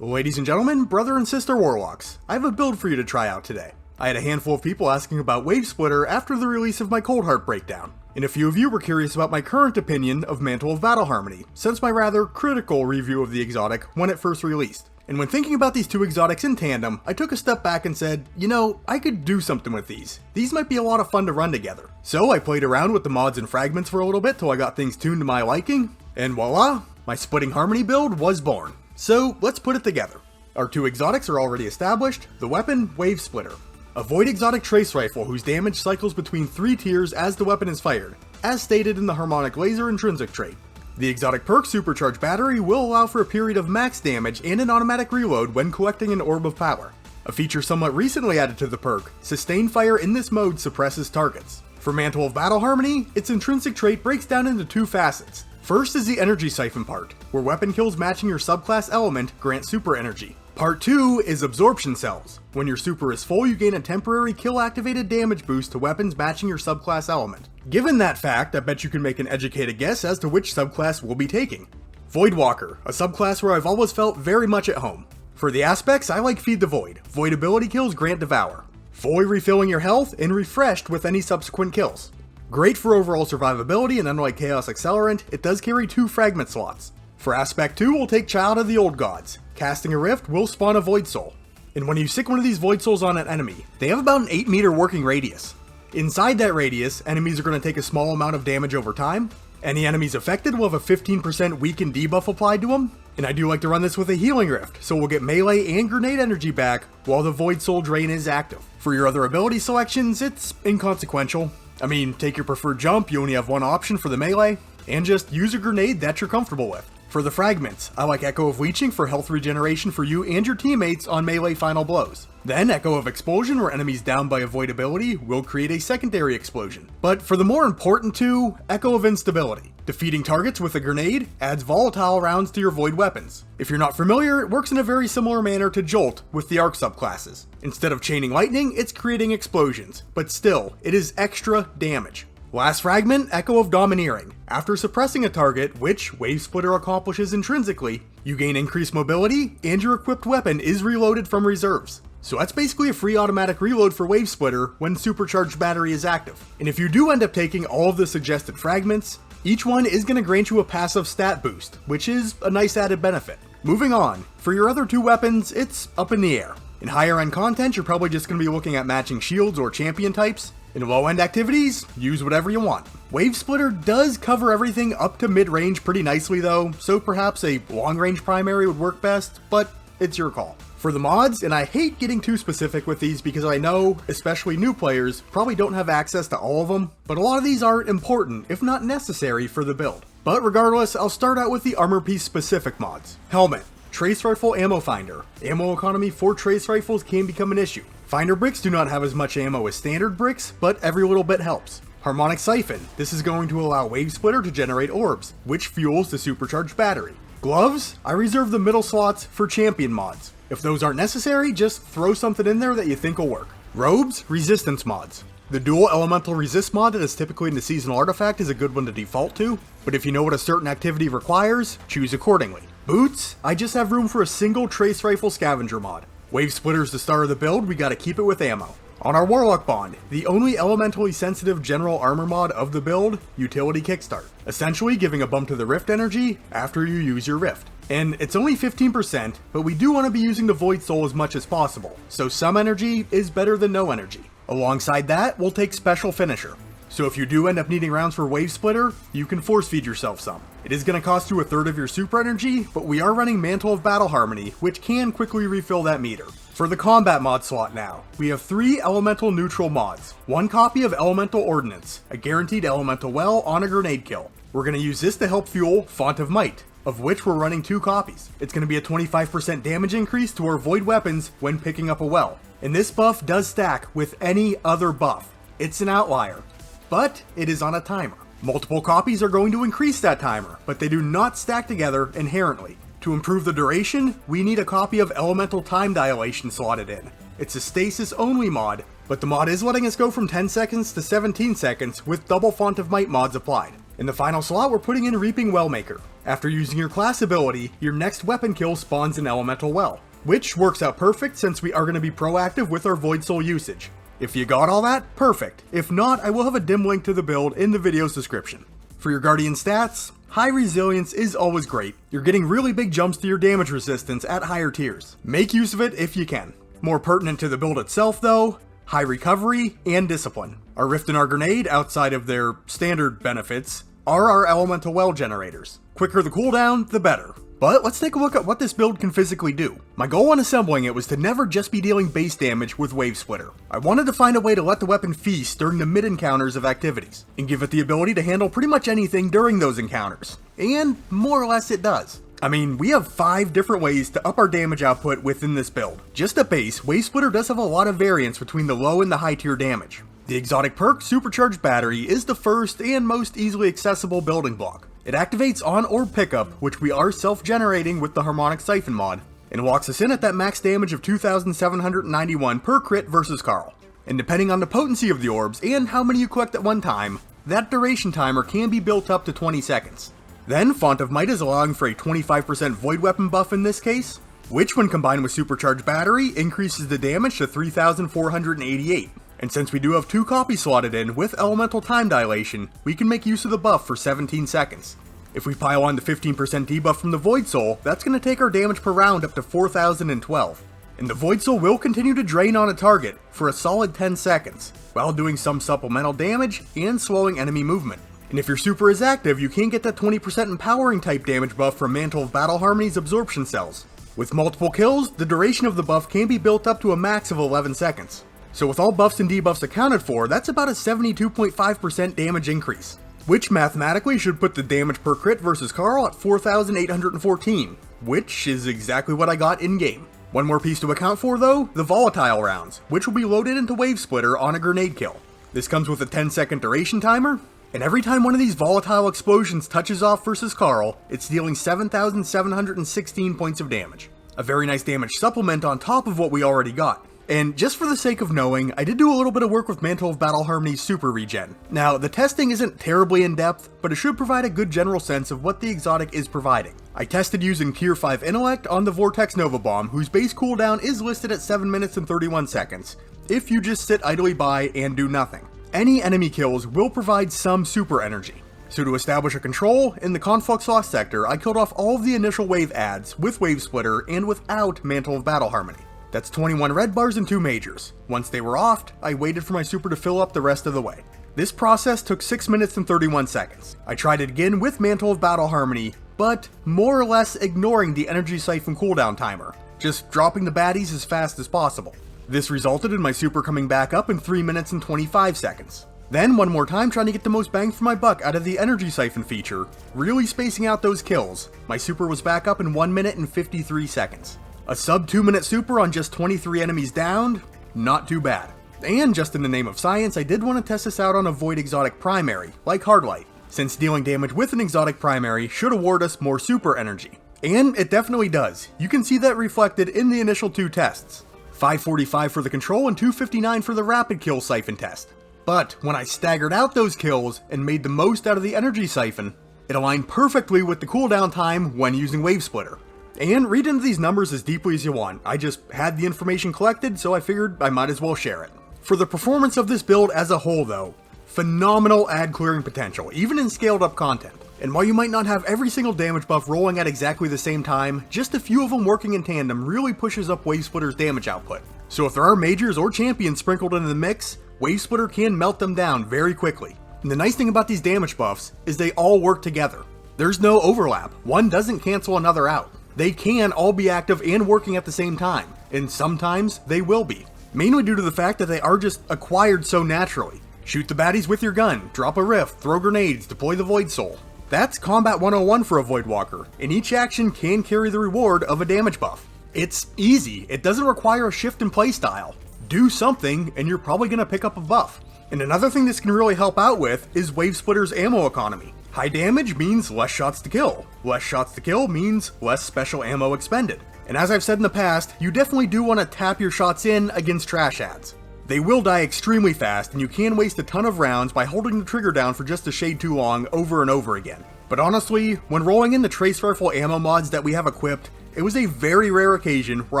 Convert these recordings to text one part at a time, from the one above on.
Ladies and gentlemen, brother and sister Warlocks, I have a build for you to try out today. I had a handful of people asking about Wavesplitter after the release of my Cold Heart breakdown, and a few of you were curious about my current opinion of Mantle of Battle Harmony, since my rather critical review of the exotic when it first released. And when thinking about these two exotics in tandem, I took a step back and said, you know, I could do something with these. These might be a lot of fun to run together. So I played around with the mods and fragments for a little bit till I got things tuned to my liking, and voila, my Splitting Harmony build was born. So let's put it together. Our two exotics are already established. The weapon, Wavesplitter. A void exotic trace rifle whose damage cycles between 3 tiers as the weapon is fired, as stated in the harmonic laser intrinsic trait. The exotic perk Supercharged Battery will allow for a period of max damage and an automatic reload when collecting an orb of power. A feature somewhat recently added to the perk, Sustained Fire in this mode suppresses targets. For Mantle of Battle Harmony, its intrinsic trait breaks down into 2 facets. First is the energy siphon part, where weapon kills matching your subclass element grant super energy. Part 2 is absorption cells. When your super is full, you gain a temporary kill activated damage boost to weapons matching your subclass element. Given that fact, I bet you can make an educated guess as to which subclass we'll be taking. Voidwalker, a subclass where I've always felt very much at home. For the aspects, I like Feed the Void. Void ability kills grant Devour. Fully refilling your health and refreshed with any subsequent kills. Great for overall survivability, and unlike Chaos Accelerant, it does carry 2 fragment slots. For aspect 2, we'll take Child of the Old Gods. Casting a Rift will spawn a Void Soul. And when you stick one of these Void Souls on an enemy, they have about an 8 meter working radius. Inside that radius, enemies are going to take a small amount of damage over time. Any enemies affected will have a 15% weaken debuff applied to them. And I do like to run this with a Healing Rift, so we'll get melee and grenade energy back while the Void Soul drain is active. For your other ability selections, it's inconsequential. I mean, take your preferred jump, you only have one option for the melee, and just use a grenade that you're comfortable with. For the fragments, I like Echo of Leeching for health regeneration for you and your teammates on melee final blows. Then Echo of Explosion, where enemies down by a void ability will create a secondary explosion. But for the more important two, Echo of Instability. Defeating targets with a grenade adds volatile rounds to your void weapons. If you're not familiar, it works in a very similar manner to Jolt with the Arc subclasses. Instead of chaining lightning, it's creating explosions, but still, it is extra damage. Last fragment, Echo of Domineering. After suppressing a target, which Wavesplitter accomplishes intrinsically, you gain increased mobility, and your equipped weapon is reloaded from reserves. So that's basically a free automatic reload for Wavesplitter when Supercharged Battery is active. And if you do end up taking all of the suggested fragments, each one is going to grant you a passive stat boost, which is a nice added benefit. Moving on, for your other 2 weapons, it's up in the air. In higher end content, you're probably just going to be looking at matching shields or champion types. In low-end activities, use whatever you want. Wavesplitter does cover everything up to mid-range pretty nicely though, so perhaps a long-range primary would work best, but it's your call. For the mods, and I hate getting too specific with these because I know, especially new players, probably don't have access to all of them, but a lot of these are important, if not necessary, for the build. But regardless, I'll start out with the armor piece specific mods. Helmet. Trace Rifle Ammo Finder. Ammo economy for trace rifles can become an issue. Finder bricks do not have as much ammo as standard bricks, but every little bit helps. Harmonic Siphon. This is going to allow Wavesplitter to generate orbs, which fuels the Supercharged Battery. Gloves. I reserve the middle slots for champion mods. If those aren't necessary, just throw something in there that you think will work. Robes. Resistance mods. The dual elemental resist mod that is typically in the seasonal artifact is a good one to default to, but if you know what a certain activity requires, choose accordingly. Boots. I just have room for a single trace rifle scavenger mod. Wavesplitter's the start of the build, we gotta keep it with ammo. On our Warlock bond, the only elementally sensitive general armor mod of the build, Utility Kickstart. Essentially giving a bump to the Rift energy after you use your Rift. And it's only 15%, but we do want to be using the Void Soul as much as possible, so some energy is better than no energy. Alongside that, we'll take Special Finisher. So if you do end up needing rounds for Wavesplitter, you can force feed yourself some. It is going to cost you a third of your super energy, but we are running Mantle of Battle Harmony, which can quickly refill that meter. For the combat mod slot now, we have 3 elemental neutral mods, 1 copy of Elemental Ordnance, a guaranteed elemental well on a grenade kill. We're going to use this to help fuel Font of Might, of which we're running 2 copies. It's going to be a 25% damage increase to our void weapons when picking up a well. And this buff does stack with any other buff. It's an outlier, but it is on a timer. Multiple copies are going to increase that timer, but they do not stack together inherently. To improve the duration, we need a copy of Elemental Time Dilation slotted in. It's a stasis only mod, but the mod is letting us go from 10 seconds to 17 seconds with double Font of Might mods applied. In the final slot, we're putting in Reaping Wellmaker. After using your class ability, your next weapon kill spawns an elemental well, which works out perfect since we are going to be proactive with our Void Soul usage. If you got all that, perfect. If not, I will have a dim link to the build in the video's description. For your Guardian stats, high resilience is always great. You're getting really big jumps to your damage resistance at higher tiers. Make use of it if you can. More pertinent to the build itself though, high recovery and discipline. Our Rift and our Grenade, outside of their standard benefits, are our elemental well generators. Quicker the cooldown, the better. But let's take a look at what this build can physically do. My goal when assembling it was to never just be dealing base damage with Wavesplitter. I wanted to find a way to let the weapon feast during the mid-encounters of activities, and give it the ability to handle pretty much anything during those encounters. And more or less it does. I mean, we have 5 different ways to up our damage output within this build. Just at base, Wavesplitter does have a lot of variance between the low and the high tier damage. The exotic perk, Supercharged Battery, is the first and most easily accessible building block. It activates on orb pickup, which we are self-generating with the Harmonic Siphon mod, and locks us in at that max damage of 2,791 per crit versus Carl. And depending on the potency of the orbs and how many you collect at one time, that duration timer can be built up to 20 seconds. Then Font of Might is allowing for a 25% Void Weapon buff in this case, which when combined with Supercharged Battery increases the damage to 3,488. And since we do have 2 copies slotted in with Elemental Time Dilation, we can make use of the buff for 17 seconds. If we pile on the 15% debuff from the Void Soul, that's going to take our damage per round up to 4,012. And the Void Soul will continue to drain on a target for a solid 10 seconds, while doing some supplemental damage and slowing enemy movement. And if your super is active, you can get that 20% empowering type damage buff from Mantle of Battle Harmony's absorption cells. With multiple kills, the duration of the buff can be built up to a max of 11 seconds. So with all buffs and debuffs accounted for, that's about a 72.5% damage increase, which mathematically should put the damage per crit versus Carl at 4,814, which is exactly what I got in game. One more piece to account for though, the Volatile rounds, which will be loaded into Wavesplitter on a grenade kill. This comes with a 10-second duration timer, and every time one of these volatile explosions touches off versus Carl, it's dealing 7,716 points of damage. A very nice damage supplement on top of what we already got. And just for the sake of knowing, I did do a little bit of work with Mantle of Battle Harmony's super regen. Now, the testing isn't terribly in-depth, but it should provide a good general sense of what the exotic is providing. I tested using Tier 5 Intellect on the Vortex Nova Bomb, whose base cooldown is listed at 7 minutes and 31 seconds, if you just sit idly by and do nothing. Any enemy kills will provide some super energy. So to establish a control, in the Conflux Lost sector, I killed off all of the initial wave adds with Wavesplitter and without Mantle of Battle Harmony. That's 21 red bars and 2 majors. Once they were offed, I waited for my super to fill up the rest of the way. This process took 6 minutes and 31 seconds. I tried it again with Mantle of Battle Harmony, but more or less ignoring the Energy Siphon cooldown timer, just dropping the baddies as fast as possible. This resulted in my super coming back up in 3 minutes and 25 seconds. Then one more time trying to get the most bang for my buck out of the Energy Siphon feature, really spacing out those kills, my super was back up in 1 minute and 53 seconds. A sub 2 minute super on just 23 enemies downed? Not too bad. And just in the name of science, I did want to test this out on a Void exotic primary, like Hardlight, since dealing damage with an exotic primary should award us more super energy. And it definitely does. You can see that reflected in the initial 2 tests. 545 for the control and 259 for the rapid kill siphon test. But when I staggered out those kills and made the most out of the energy siphon, it aligned perfectly with the cooldown time when using Wavesplitter. And read into these numbers as deeply as you want. I just had the information collected, so I figured I might as well share it. For the performance of this build as a whole though, phenomenal ad clearing potential, even in scaled up content. And while you might not have every single damage buff rolling at exactly the same time, just a few of them working in tandem really pushes up Wavesplitter's damage output. So if there are majors or champions sprinkled into the mix, Wavesplitter can melt them down very quickly. And the nice thing about these damage buffs is they all work together. There's no overlap, one doesn't cancel another out. They can all be active and working at the same time, and sometimes they will be. Mainly due to the fact that they are just acquired so naturally. Shoot the baddies with your gun, drop a rift, throw grenades, deploy the Void Soul. That's Combat 101 for a Voidwalker, and each action can carry the reward of a damage buff. It's easy, it doesn't require a shift in playstyle. Do something, and you're probably going to pick up a buff. And another thing this can really help out with is Wavesplitter's ammo economy. High damage means less shots to kill. Less shots to kill means less special ammo expended. And as I've said in the past, you definitely do want to tap your shots in against trash ads. They will die extremely fast, and you can waste a ton of rounds by holding the trigger down for just a shade too long over and over again. But honestly, when rolling in the trace rifle ammo mods that we have equipped, it was a very rare occasion where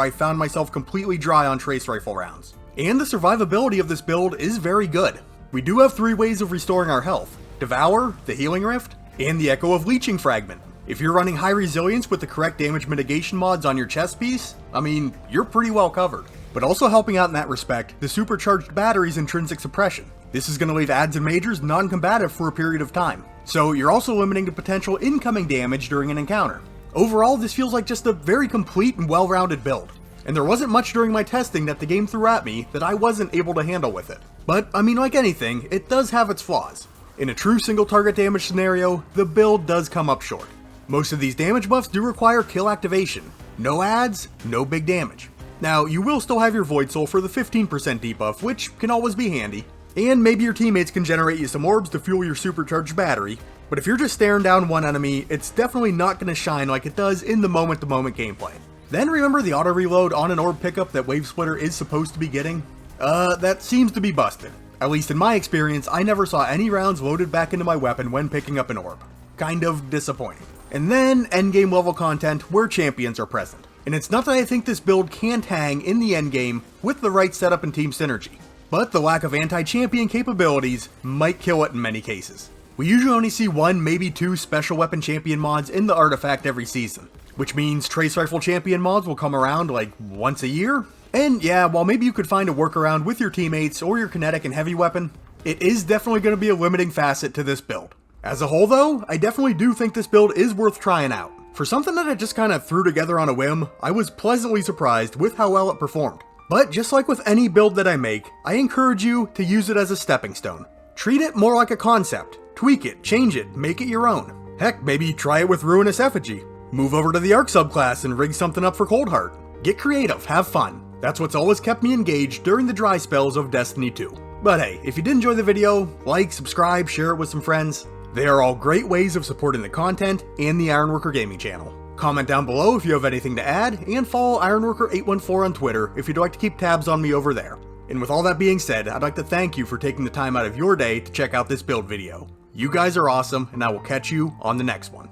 I found myself completely dry on trace rifle rounds. And the survivability of this build is very good. We do have 3 ways of restoring our health: Devour, the Healing Rift, and the Echo of Leeching Fragment. If you're running high resilience with the correct damage mitigation mods on your chest piece, I mean, you're pretty well covered. But also helping out in that respect, the Supercharged Battery's Intrinsic Suppression. This is going to leave adds and majors non-combative for a period of time, so you're also limiting the potential incoming damage during an encounter. Overall, this feels like just a very complete and well-rounded build, and there wasn't much during my testing that the game threw at me that I wasn't able to handle with it. But, I mean, like anything, it does have its flaws. In a true single target damage scenario, the build does come up short. Most of these damage buffs do require kill activation. No adds, no big damage. Now, you will still have your Void Soul for the 15% debuff, which can always be handy, and maybe your teammates can generate you some orbs to fuel your Supercharged Battery, but if you're just staring down one enemy, it's definitely not going to shine like it does in the moment-to-moment gameplay. Then remember the auto-reload on an orb pickup that Wavesplitter is supposed to be getting? That seems to be busted. At least in my experience, I never saw any rounds loaded back into my weapon when picking up an orb. Kind of disappointing. And then endgame level content where champions are present. And it's not that I think this build can't hang in the endgame with the right setup and team synergy, but the lack of anti-champion capabilities might kill it in many cases. We usually only see 1, maybe 2 special weapon champion mods in the artifact every season, which means trace rifle champion mods will come around like once a year. And yeah, while maybe you could find a workaround with your teammates or your kinetic and heavy weapon, it is definitely going to be a limiting facet to this build. As a whole though, I definitely do think this build is worth trying out. For something that I just kind of threw together on a whim, I was pleasantly surprised with how well it performed. But just like with any build that I make, I encourage you to use it as a stepping stone. Treat it more like a concept. Tweak it, change it, make it your own. Heck, maybe try it with Ruinous Effigy. Move over to the Arc subclass and rig something up for Coldheart. Get creative, have fun. That's what's always kept me engaged during the dry spells of Destiny 2. But hey, if you did enjoy the video, like, subscribe, share it with some friends. They are all great ways of supporting the content and the Ironworker Gaming channel. Comment down below if you have anything to add, and follow Ironworker814 on Twitter if you'd like to keep tabs on me over there. And with all that being said, I'd like to thank you for taking the time out of your day to check out this build video. You guys are awesome, and I will catch you on the next one.